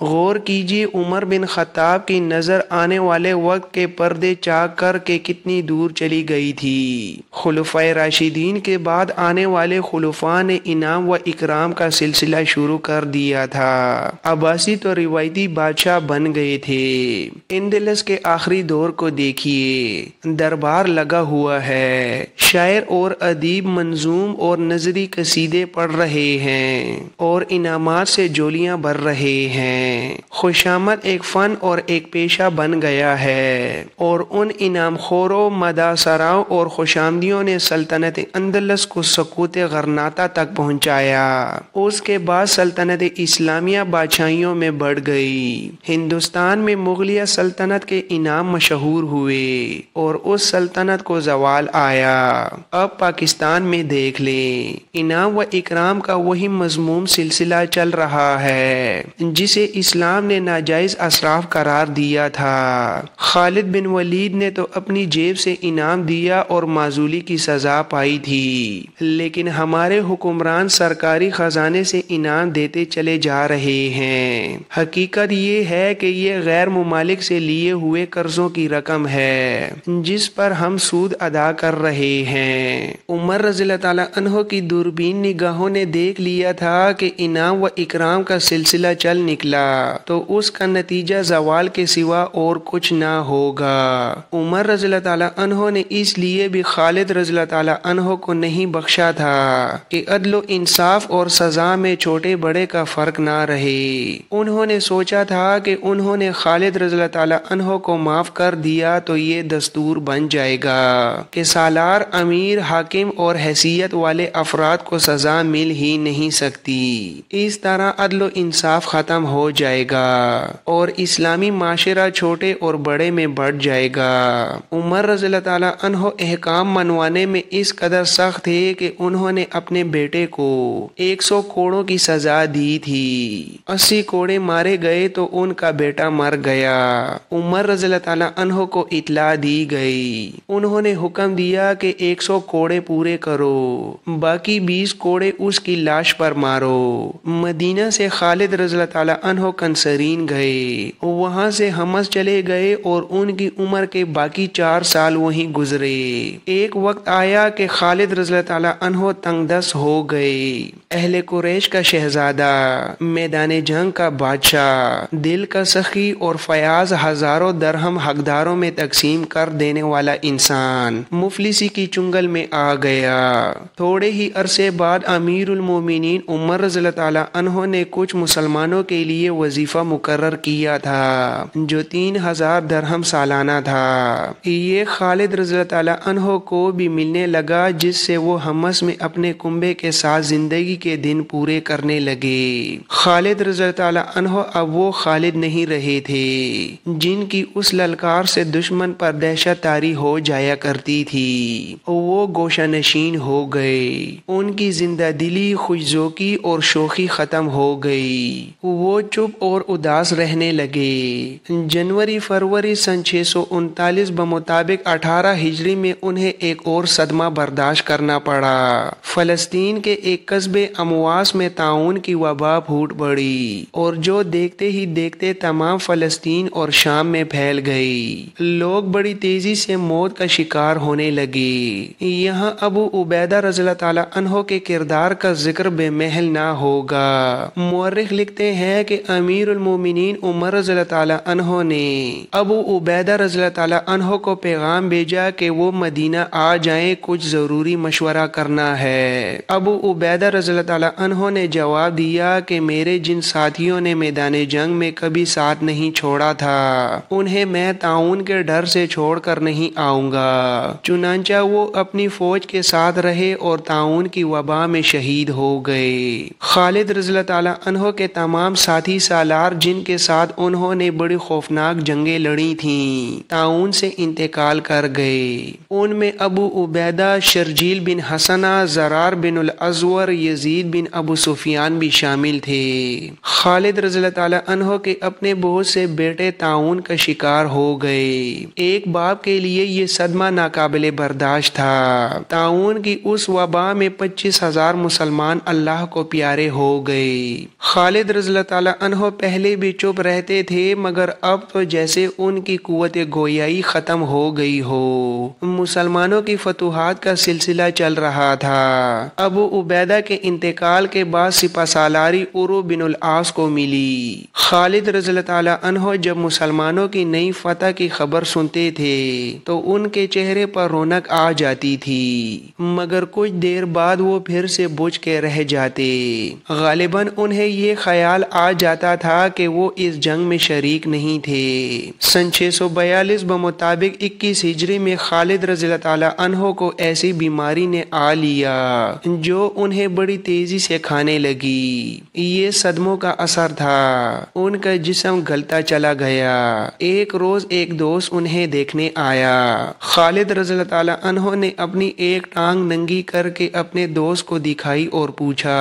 غور کیجیے عمر بن خطاب کی نظر آنے والے وقت کے پردے چاک کر کے کتنی دور چلی گئی تھی۔ خلفائے راشدین کے بعد آنے والے خلفاء نے انعام و اکرام کا سلسلہ شروع کر دیا تھا۔ عباسی تو روایتی بادشاہ بن گئے تھے۔ اندلس کے آخری دور کو دیکھیے، دربار لگا ہوا ہے، شاعر اور ادیب منظوم اور نظری قصیدے پڑھ رہے ہیں اور انعامات سے جولیاں بھر رہے ہیں۔ خوشامد ایک فن اور ایک پیشہ بن گیا ہے اور ان انعام خوروں، مداثراؤں اور خوشامدیوں نے سلطنت اندلس کو سقوط غرناطہ تک پہنچایا۔ اس کے بعد سلطنت اسلامیہ بادشاہیوں میں بڑھ گئی۔ ہندوستان میں مغلیہ سلطنت کے انعام مشہور ہوئے اور اس سلطنت کو زوال آیا۔ اب پاکستان میں دیکھ لیں، انعام و اکرام کا وہی مذموم سلسلہ چل رہا ہے جسے اسلام نے ناجائز اسراف قرار دیا تھا۔ خالد بن ولید نے تو اپنی جیب سے انعام دیا اور معزولی کی سزا پائی تھی، لیکن ہمارے حکمران سرکاری خزانے سے انعام دیتے چلے جا رہے ہیں۔ حقیقت یہ ہے کہ یہ غیر ممالک سے لیے ہوئے قرضوں کی رقم ہے جس پر ہم سود ادا کر رہے ہیں۔ عمر رضی اللہ تعالیٰ عنہ کی دوربین نگاہوں نے دیکھ لیا تھا کہ انعام و اکرام کا سلسلہ چل نکلا تو اس کا نتیجہ زوال کے سوا اور کچھ نہ ہوگا۔ عمر رضی اللہ تعالیٰ عنہ نے اس لیے بھی خالد رضی اللہ تعالیٰ عنہ کو نہیں بخشا تھا کہ عدل و انصاف اور سزا میں چھوٹے بڑے کا فرق نہ رہے۔ انہوں نے سوچا تھا کہ انہوں نے خالد رضی اللہ تعالیٰ عنہ کو معاف کر دیا تو یہ دستور بن جائے گا کہ سالار، امیر، حاکم اور حیثیت والے افراد کو سزا مل ہی نہیں سکتی۔ اس طرح عدل و انصاف ختم ہو جائے گا اور اسلامی معاشرہ چھوٹے اور بڑے میں بڑھ جائے گا۔ عمر رضی اللہ تعالیٰ عنہ احکام منوانے میں اس قدر سخت تھے کہ انہوں نے اپنے بیٹے کو 100 کوڑوں کی سزا دی تھی۔ 80 کوڑے مارے گئے تو ان کا بیٹا مر گیا۔ عمر رضی اللہ تعالیٰ عنہ کو اطلاع دی گئی۔ انہوں نے حکم دیا کہ 100 کوڑے پورے کرو، باقی 20 کوڑے اس کی لاش پر مارو۔ مدینہ سے خالد رضی اللہ تعالیٰ عنہ کنسرین گئے، وہاں سے حمص چلے گئے اور ان کی عمر کے باقی 4 سال وہیں گزرے۔ ایک وقت آیا کہ خالد رضی اللہ تعالیٰ عنہ تنگ دست ہو گئے۔ اہل قریش کا شہزادہ، میدان جنگ کا بادشاہ، دل کا سخی اور فیاض ہزاروں درہم حقداروں میں تقسیم کر دینے والا انسان مفلسی کی چنگل میں آ گیا۔ تھوڑے ہی عرصے بعد امیر المومنین عمر رضی اللہ تعالیٰ عنہ نے کچھ مسلمانوں کے لیے وظیفہ مقرر کیا تھا جو 3000 درہم سالانہ تھا۔ یہ خالد رضی اللہ تعالیٰ عنہ کو بھی ملنے لگا جس سے وہ حمص میں اپنے کنبے کے ساتھ زندگی کے دن پورے کرنے لگے۔ خالد رضی اللہ تعالیٰ عنہ اب وہ خالد نہیں رہے تھے جن کی اس للکار سے دشمن پر دہشت طاری ہو جایا کرتی تھی۔ وہ گوشہ نشین ہو گئے، ان کی زندہ دلی، خوشذوقی اور شوخی ختم ہو گئی۔ وہ چپ اور اداس رہنے لگے۔ جنوری فروری سن 639 بمطابق 18 ہجری میں انہیں ایک اور صدمہ برداشت کرنا پڑا۔ فلسطین کے ایک قصبے امواس میں طاعون کی وبا پھوٹ پڑی اور جو دیکھتے ہی دیکھتے تمام فلسطین اور شام میں پھیل گئی۔ لوگ بڑی تیزی سے موت کا شکار ہونے لگے۔ یہاں ابو عبیدہ رضی اللہ تعالیٰ عنہ کے کردار کا ذکر بے محل نہ ہوگا۔ مورخ لکھتے ہیں کہ امیر المومنین عمر رضی اللہ تعالیٰ عنہ نے ابو عبیدہ رضی اللہ تعالیٰ عنہ کو پیغام بھیجا کہ وہ مدینہ آ جائیں، کچھ ضروری مشورہ کرنا ہے۔ ابو عبیدہ رضی اللہ تعالیٰ عنہ نے جواب دیا کہ میرے جن ساتھیوں نے میدان جنگ میں کبھی ساتھ نہیں چھوڑا تھا انہیں میں طاعون کے ڈر سے چھوڑ کر نہیں آؤں گا۔ چنانچہ وہ اپنی فوج کے ساتھ رہے اور طاعون کی وبا میں شہید ہو گئے۔ خالد رضی اللہ تعالیٰ عنہ کے تمام ساتھی سالار جن کے ساتھ انہوں نے بڑی خوفناک جنگیں لڑی تھیں طاعون سے انتقال کر گئے۔ ان میں ابو عبیدہ، شرجیل بن حسنہ، زرار بن الازور، یزید بن ابو سفیان بھی شامل تھے۔ خالد رضی اللہ تعالیٰ عنہ کے اپنے بہت سے بیٹے طاعون کا شکار ہو گئے۔ ایک باپ کے لیے یہ صدمہ ناقابل برداشت تھا۔ طاعون کی اس وبا میں 25,000 مسلمان اللہ کو پیارے ہو گئے۔ خالد رضی اللہ تعالیٰ عنہ پہلے بھی چپ رہتے تھے مگر اب تو جیسے ان کی قوت گویائی ختم ہو گئی ہو۔ مسلمانوں کی فتوحات کا سلسلہ چل رہا تھا۔ ابو عبیدہ کے انتقال کے بعد سپہ سالاری عروہ بن العاص کو ملی۔ خالد رضی اللہ تعالیٰ عنہ جب مسلمانوں کی نئی فتح کی خبر سنتے تھے تو ان کے چہرے پر رونق آ جاتی تھی مگر کچھ دیر بعد وہ پھر سے بجھ کے رہ جاتے۔ غالباً انہیں یہ خیال آ جاتا تھا کہ وہ اس جنگ میں شریک نہیں تھے۔ سن 642 بمطابق 21 ہجری میں خالد رضی اللہ تعالیٰ عنہ کو ایسی بیماری نے آ لیا جو انہیں بڑی تیزی سے کھانے لگی۔ یہ صدموں کا اثر تھا، ان کا جسم گلتا چلا گیا۔ ایک روز ایک دوست انہیں دیکھنے آیا۔ خالد رضی اللہ تعالیٰ عنہ نے اپنی ایک ٹانگ ننگی کر کے اپنے دوست کو دکھائی اور پوچھا،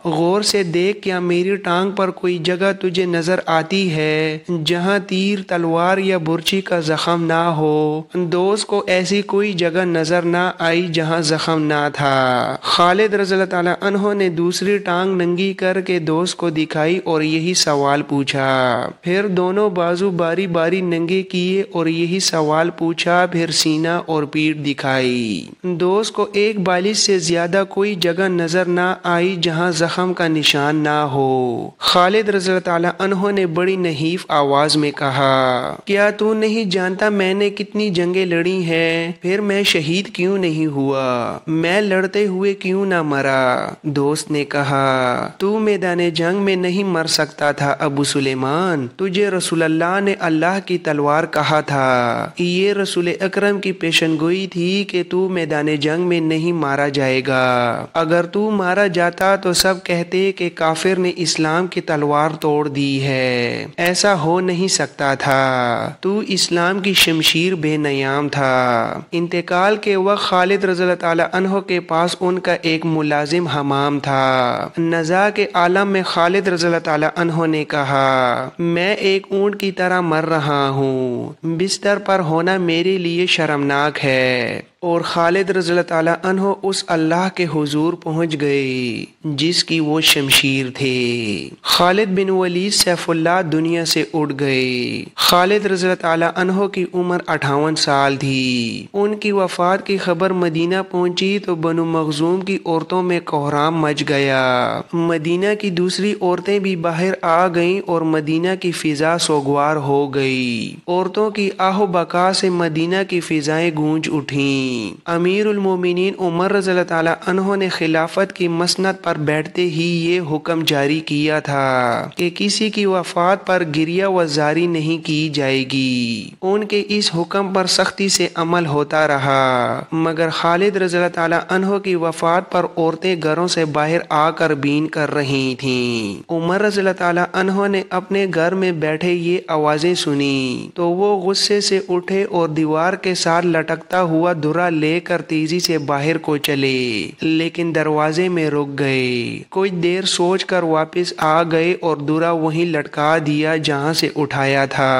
غور سے دیکھ کیا میری ٹانگ پر کوئی جگہ تجھے نظر آتی ہے جہاں تیر، تلوار یا برچی کا زخم نہ ہو؟ دوست کو ایسی کوئی جگہ نظر نہ آئی جہاں زخم نہ تھا۔ خالد رضی اللہ تعالیٰ عنہ نے دوسری ٹانگ ننگی کر کے دوست کو دکھائی اور یہی سوال پوچھا۔ پھر دونوں بازو باری باری ننگے کیے اور یہی سوال پوچھا، پھر سینہ اور پیٹھ دکھائی۔ دوست کو ایک بالش سے زیادہ کوئی جگہ نظر نہ آئی جہاں زخم کا نشان نہ ہو۔ خالد رضی اللہ تعالیٰ عنہ نے بڑی نحیف آواز میں کہا، کیا تو نہیں جانتا میں نے کتنی جنگیں لڑی ہیں؟ پھر میں شہید کیوں نہیں ہوا؟ میں لڑتے ہوئے کیوں نہ مرا؟ دوست نے کہا، تو میدان جنگ میں نہیں مر سکتا تھا ابو سلیمان، تجھے رسول اللہ نے اللہ کی تلوار کہا تھا۔ یہ رسول اکرم کی پیشن گوئی تھی کہ تو میدان جنگ میں نہیں مارا جائے گا۔ اگر تو مارا جاتا تو سب کہتے کہ کافر نے اسلام کی تلوار توڑ دی ہے، ایسا ہو نہیں سکتا تھا، تو اسلام کی شمشیر بے نیام تھا۔ انتقال کے وقت خالد رضی اللہ تعالیٰ عنہ کے پاس ان کا ایک ملازم حمام تھا۔ نزاع کے عالم میں خالد رضی اللہ تعالیٰ عنہ نے کہا، میں ایک اونٹ کی طرح مر رہا ہوں، بستر پر ہونا میرے لیے شرمناک ہے۔ اور خالد رضی اللہ تعالیٰ عنہ اس اللہ کے حضور پہنچ گئے جس کی وہ شمشیر تھے۔ خالد بن ولید سیف اللہ دنیا سے اڑ گئے۔ خالد رضی اللہ تعالیٰ عنہ کی عمر 58 سال تھی۔ ان کی وفات کی خبر مدینہ پہنچی تو بنو مخزوم کی عورتوں میں کوہرام مچ گیا۔ مدینہ کی دوسری عورتیں بھی باہر آ گئیں اور مدینہ کی فضا سوگوار ہو گئی۔ عورتوں کی آہ و بکا سے مدینہ کی فضائیں گونج اٹھیں۔ امیر المومنین عمر رضی اللہ تعالیٰ عنہ نے خلافت کی مسند پر بیٹھتے ہی یہ حکم جاری کیا تھا کہ کسی کی وفات پر گریہ و زاری نہیں کی جائے گی۔ ان کے اس حکم پر سختی سے عمل ہوتا رہا مگر خالد رضی اللہ تعالیٰ عنہ کی وفات پر عورتیں گھروں سے باہر آ کر بین کر رہی تھیں۔ عمر رضی اللہ تعالیٰ عنہ نے اپنے گھر میں بیٹھے یہ آوازیں سنی تو وہ غصے سے اٹھے اور دیوار کے ساتھ لٹکتا ہوا درا لے کر تیزی سے باہر کو چلے لیکن دروازے میں رک گئے۔ کچھ دیر سوچ کر واپس آ گئے اور درا وہیں لٹکا دیا جہاں سے اٹھایا تھا۔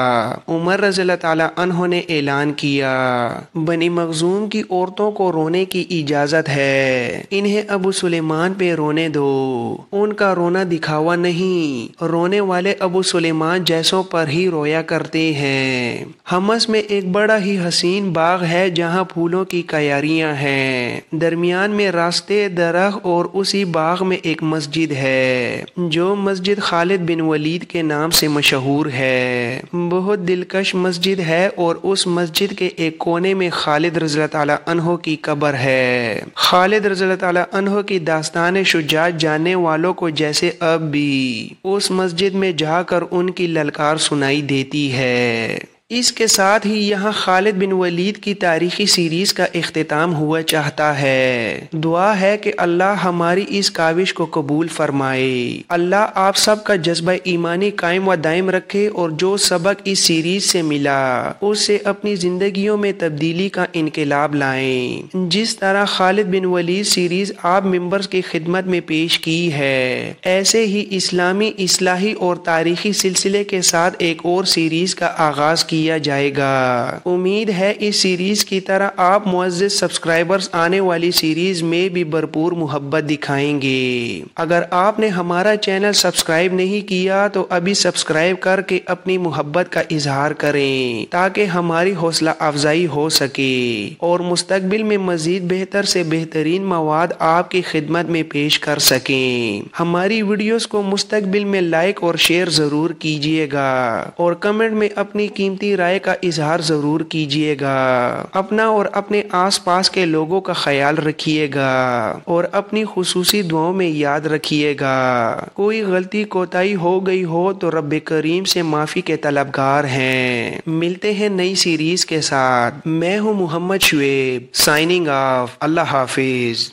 عمر رضی اللہ تعالیٰ عنہ نے اعلان کیا، بنی مخزوم کی عورتوں کو رونے کی اجازت ہے، انہیں ابو سلیمان پہ رونے دو، ان کا رونا دکھاوا نہیں، رونے والے ابو سلیمان جیسوں پر ہی رویا کرتے ہیں۔ حمص میں ایک بڑا ہی حسین باغ ہے جہاں پھولوں کی کیاریاں ہیں، درمیان میں راستے، درخت اور اسی باغ میں ایک مسجد ہے جو مسجد خالد بن ولید کے نام سے مشہور ہے۔ بہت دلکش مسجد ہے اور اس مسجد کے ایک کونے میں خالد رضی اللہ تعالیٰ عنہ کی قبر ہے۔ خالد رضی اللہ تعالیٰ عنہ کی داستان شجاعت جاننے والوں کو جیسے اب بھی اس مسجد میں جا کر ان کی للکار سنائی دیتی ہے۔ اس کے ساتھ ہی یہاں خالد بن ولید کی تاریخی سیریز کا اختتام ہوا چاہتا ہے۔ دعا ہے کہ اللہ ہماری اس کاوش کو قبول فرمائے۔ اللہ آپ سب کا جذبہ ایمانی قائم و دائم رکھے اور جو سبق اس سیریز سے ملا اس سے اپنی زندگیوں میں تبدیلی کا انقلاب لائیں۔ جس طرح خالد بن ولید سیریز آپ ممبرز کی خدمت میں پیش کی ہے، ایسے ہی اسلامی اصلاحی اور تاریخی سلسلے کے ساتھ ایک اور سیریز کا آغاز کیا جائے گا۔ امید ہے اس سیریز کی طرح آپ معزز سبسکرائبرز آنے والی سیریز میں بھی بھرپور محبت دکھائیں گے۔ اگر آپ نے ہمارا چینل سبسکرائب نہیں کیا تو ابھی سبسکرائب کر کے اپنی محبت کا اظہار کریں تاکہ ہماری حوصلہ افزائی ہو سکے اور مستقبل میں مزید بہتر سے بہترین مواد آپ کی خدمت میں پیش کر سکیں۔ ہماری ویڈیوز کو مستقبل میں لائک اور شیئر ضرور کیجیے گا اور کمنٹ میں اپنی قیمتی رائے کا اظہار ضرور کیجیے گا۔ اپنا اور اپنے آس پاس کے لوگوں کا خیال رکھیے گا اور اپنی خصوصی دعاؤں میں یاد رکھیے گا۔ کوئی غلطی کوتاہی ہو گئی ہو تو رب کریم سے معافی کے طلبگار ہیں۔ ملتے ہیں نئی سیریز کے ساتھ۔ میں ہوں محمد شعیب، سائننگ آف۔ اللہ حافظ۔